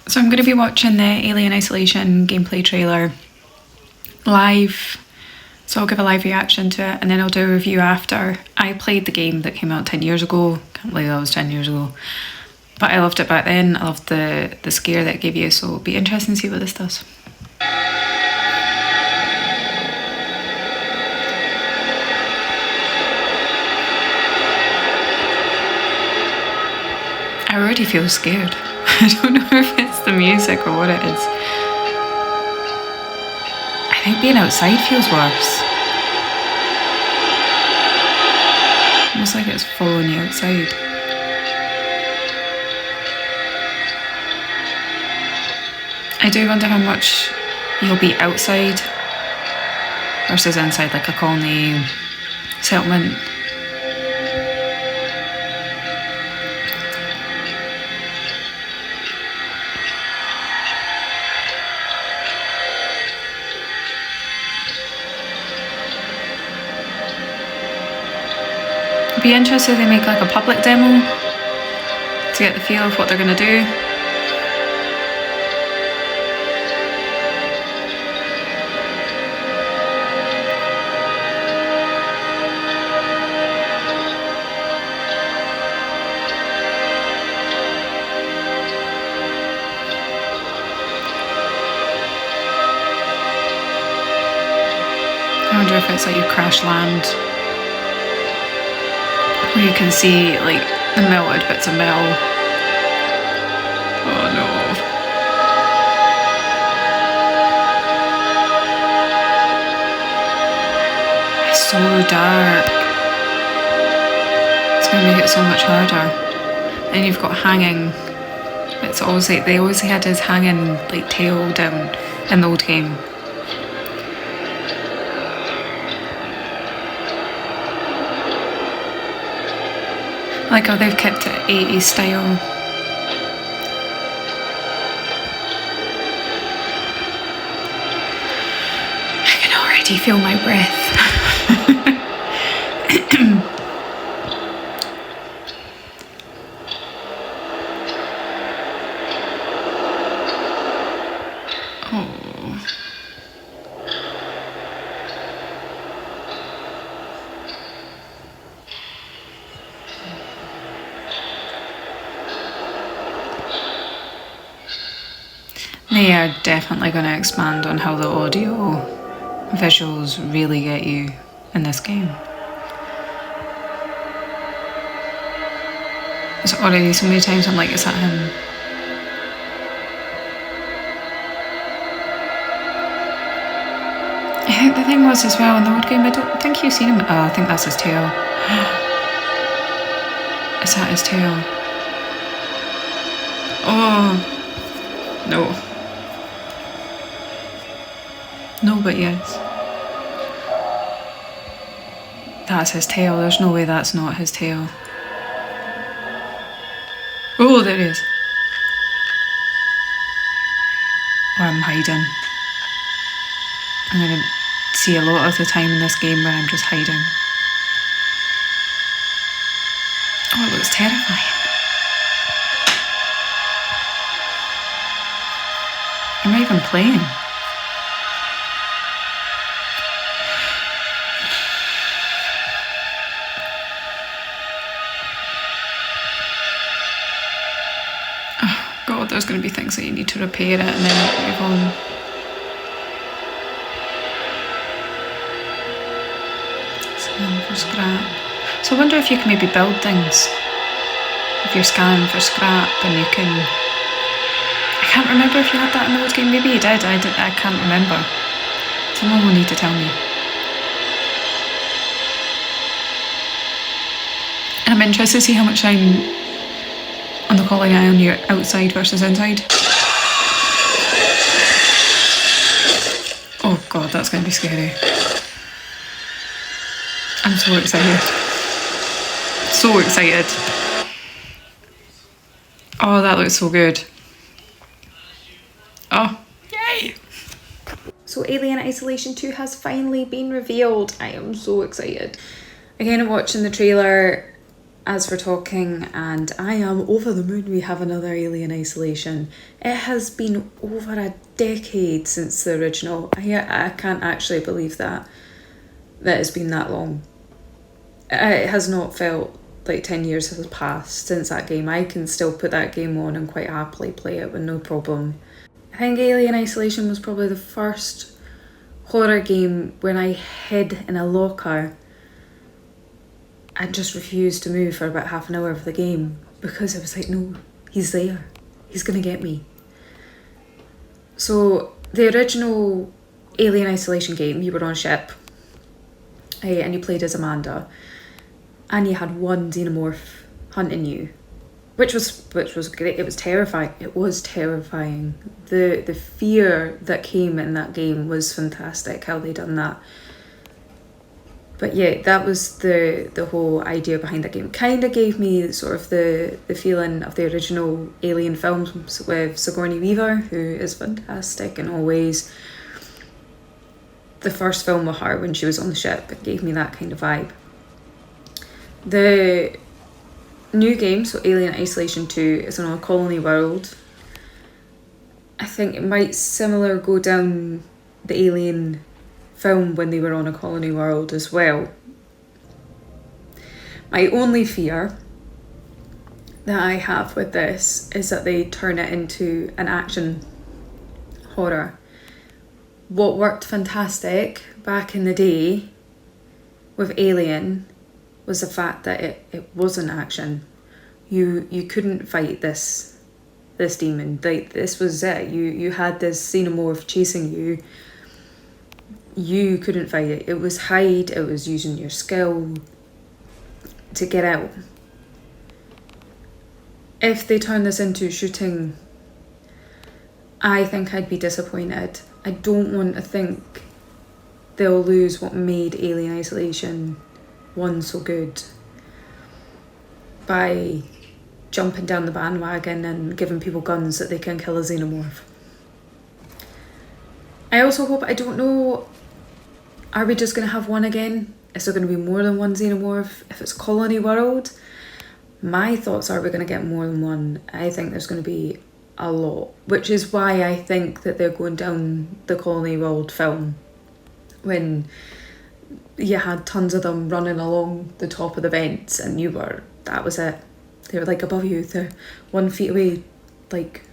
So I'm going to be watching the Alien Isolation gameplay trailer live, so I'll give a live reaction to it and then I'll do a review after. I played the game that came out 10 years ago, can't believe that was 10 years ago, but I loved it back then. I loved the scare that it gave you, so it'll be interesting to see what this does. I already feel scared. I don't know if it's the music or what it is. I think being outside feels worse. Almost like it's following you outside. I do wonder how much you'll be outside versus inside, like a colony settlement. I'd be interested if they make like a public demo to get the feel of what they're going to do. I wonder if it's like you crash land, where you can see like the melted bits of metal. Oh no. It's so dark. It's going to make it so much harder. And you've got hanging. It's always like, they always had his hanging like tail down in the old game. I like how they've kept it 80s style. I can already feel my breath. Oh. They are definitely going to expand on how the audio visuals really get you in this game. There's already so many times I'm like, is that him? I think the thing was as well in the old game, I don't think you've seen him. Oh, I think that's his tail. Is that his tail? Oh, no. No, but yes. That's his tail. There's no way that's not his tail. Oh, there he is. Or I'm hiding. I'm going to see a lot of the time in this game when I'm just hiding. Oh, it looks terrifying. Am I even playing? God, there's going to be things that you need to repair it and then move on. Scan for scrap. So I wonder if you can maybe build things. If you're scanning for scrap and you can... I can't remember if you had that in the old game. Maybe you did. I can't remember. Someone will need to tell me. And I'm interested to see how much I'm on the calling eye on your outside versus inside. Oh god, that's going to be scary. I'm so excited. So excited. Oh, that looks so good. Oh, yay! So Alien Isolation 2 has finally been revealed. I am so excited. Again, I'm watching the trailer as for talking, and I am over the moon we have another Alien Isolation. It has been over a decade since the original. I can't actually believe that it's been that long. It has not felt like 10 years has passed since that game. I can still put that game on and quite happily play it with no problem. I think Alien Isolation was probably the first horror game when I hid in a locker and just refused to move for about half an hour of the game because I was like, no, he's there. He's gonna get me. So the original Alien Isolation game, you were on a ship and you played as Amanda, and you had one Xenomorph hunting you, which was great. It was terrifying. It was terrifying. The fear that came in that game was fantastic, how they done that. But yeah, that was the whole idea behind that game. Kind of gave me sort of the feeling of the original Alien films with Sigourney Weaver, who is fantastic in all ways. The first film with her when she was on the ship, it gave me that kind of vibe. The new game, so Alien Isolation 2, is on a colony world. I think it might similar go down the Alien film when they were on a colony world as well. My only fear that I have with this is that they turn it into an action horror. What worked fantastic back in the day with Alien was the fact that it wasn't action. You couldn't fight this demon. Like, this was it. You had this Xenomorph chasing you. You couldn't fight it. It was hide, it was using your skill to get out. If they turn this into shooting, I think I'd be disappointed. I don't want to think they'll lose what made Alien Isolation 1 so good by jumping down the bandwagon and giving people guns that they can kill a Xenomorph. I also hope, I don't know, are we just going to have one again? Is there going to be more than one Xenomorph? If it's Colony World, my thoughts are we're going to get more than one. I think there's going to be a lot, which is why I think that they're going down the Colony World film when you had tons of them running along the top of the vents and that was it. They were like above you, they're 1 feet away, like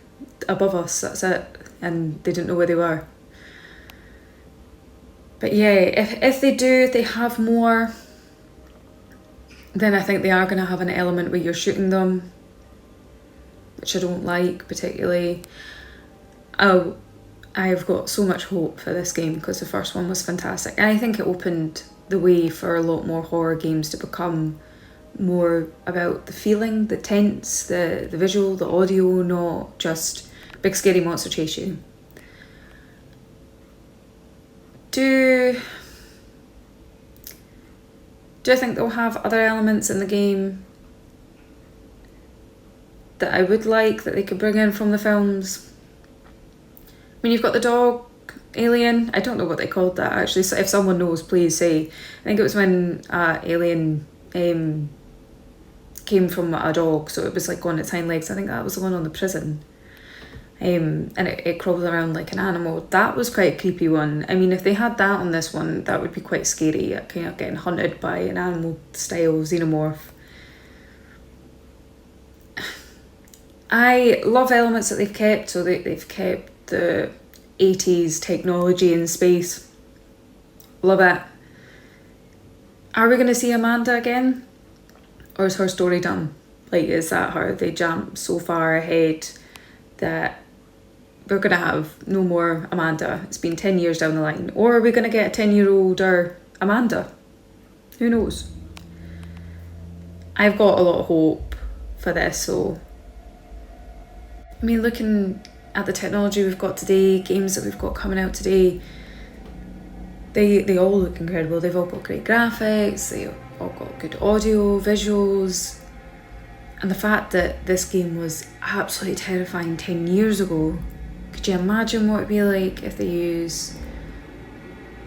above us, that's it. And they didn't know where they were. But yeah, if they have more, then I think they are going to have an element where you're shooting them, which I don't like particularly. Oh, I've got so much hope for this game because the first one was fantastic. And I think it opened the way for a lot more horror games to become more about the feeling, the tense, the visual, the audio, not just big scary monster chase you. Do I think they'll have other elements in the game that I would like, that they could bring in from the films? I mean, you've got the dog alien. I don't know what they called that actually, so if someone knows, please say. I think it was when alien came from a dog, so it was like on its hind legs. I think that was the one on the prison. And it crawled around like an animal. That was quite a creepy one. I mean, if they had that on this one, that would be quite scary, kind of getting hunted by an animal style Xenomorph. I love elements that they've kept. So they've kept the 80s technology in space. Love it. Are we going to see Amanda again? Or is her story done? Like, is that her? They jumped so far ahead that we're going to have no more Amanda. It's been 10 years down the line. Or are we going to get a 10-year-older Amanda? Who knows? I've got a lot of hope for this, so... I mean, looking at the technology we've got today, games that we've got coming out today, they all look incredible. They've all got great graphics, they've all got good audio, visuals. And the fact that this game was absolutely terrifying 10 years ago, could you imagine what it'd be like if they use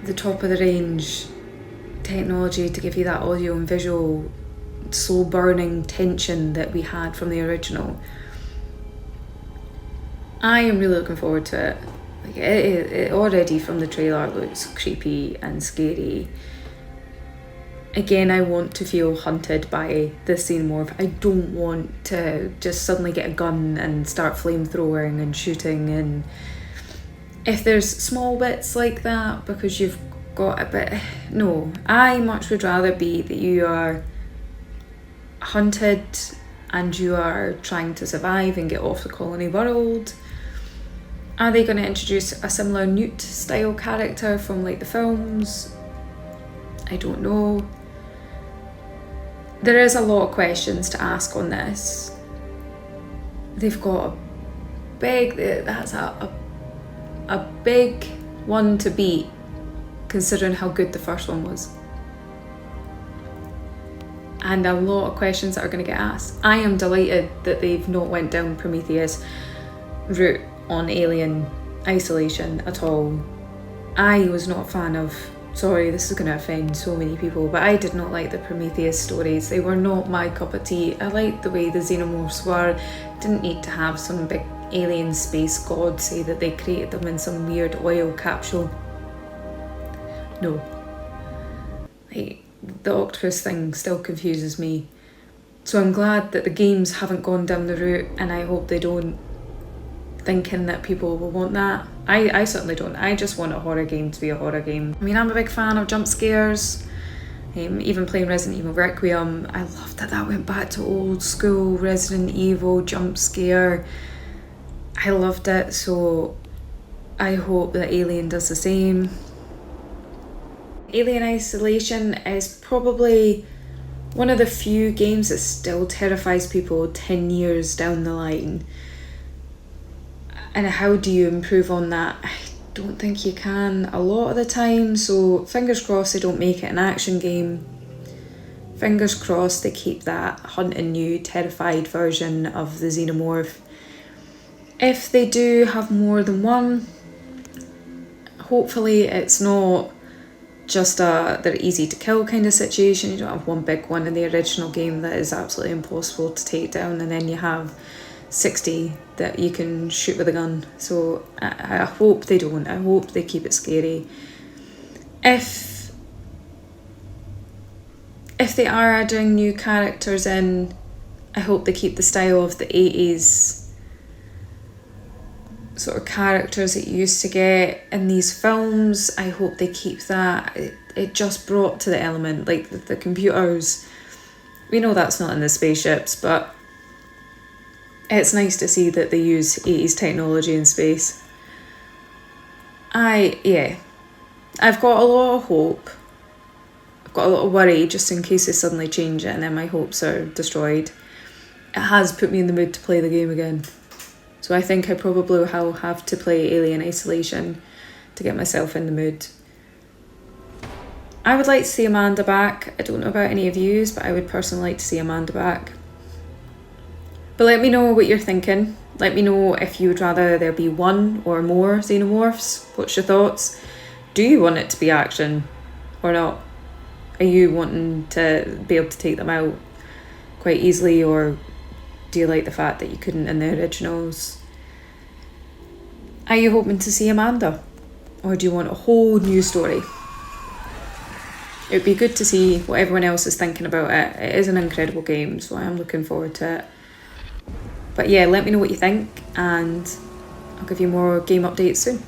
the top of the range technology to give you that audio and visual slow burning tension that we had from the original. I am really looking forward to it. Like it already from the trailer looks creepy and scary. Again, I want to feel hunted by the Xenomorph. I don't want to just suddenly get a gun and start flamethrowing and shooting. And if there's small bits like that because you've got a bit, no, I much would rather be that you are hunted and you are trying to survive and get off the colony world. Are they going to introduce a similar Newt style character from like the films? I don't know. There is a lot of questions to ask on this. They've got that's a big one to beat, considering how good the first one was. And a lot of questions that are going to get asked. I am delighted that they've not went down Prometheus route on Alien Isolation at all. I was not a fan of, sorry, this is going to offend so many people, but I did not like the Prometheus stories. They were not my cup of tea. I liked the way the Xenomorphs were. Didn't need to have some big alien space god say that they created them in some weird oil capsule. No. Like, the octopus thing still confuses me. So I'm glad that the games haven't gone down the route, and I hope they don't, thinking that people will want that. I certainly don't. I just want a horror game to be a horror game. I mean, I'm a big fan of jump scares. Even playing Resident Evil Requiem, I loved that went back to old school Resident Evil jump scare. I loved it, so I hope that Alien does the same. Alien Isolation is probably one of the few games that still terrifies people 10 years down the line. And how do you improve on that? I don't think you can a lot of the time, so fingers crossed they don't make it an action game. Fingers crossed they keep that hunting you, terrified version of the Xenomorph. If they do have more than one, hopefully it's not just they're easy to kill kind of situation. You don't have one big one in the original game that is absolutely impossible to take down, and then you have 60 that you can shoot with a gun. So I hope they don't. I hope they keep it scary. If they are adding new characters in, I hope they keep the style of the 80s sort of characters that you used to get in these films. I hope they keep that. It just brought to the element, like the computers. We know that's not in the spaceships, but it's nice to see that they use 80s technology in space. I've got a lot of hope. I've got a lot of worry just in case they suddenly change it and then my hopes are destroyed. It has put me in the mood to play the game again. So I think I probably will have to play Alien Isolation to get myself in the mood. I would like to see Amanda back. I don't know about any of yous, but I would personally like to see Amanda back. But let me know what you're thinking. Let me know if you would rather there be one or more Xenomorphs. What's your thoughts? Do you want it to be action or not? Are you wanting to be able to take them out quite easily, or do you like the fact that you couldn't in the originals? Are you hoping to see Amanda? Or do you want a whole new story? It would be good to see what everyone else is thinking about it. It is an incredible game, so I am looking forward to it. But yeah, let me know what you think, and I'll give you more game updates soon.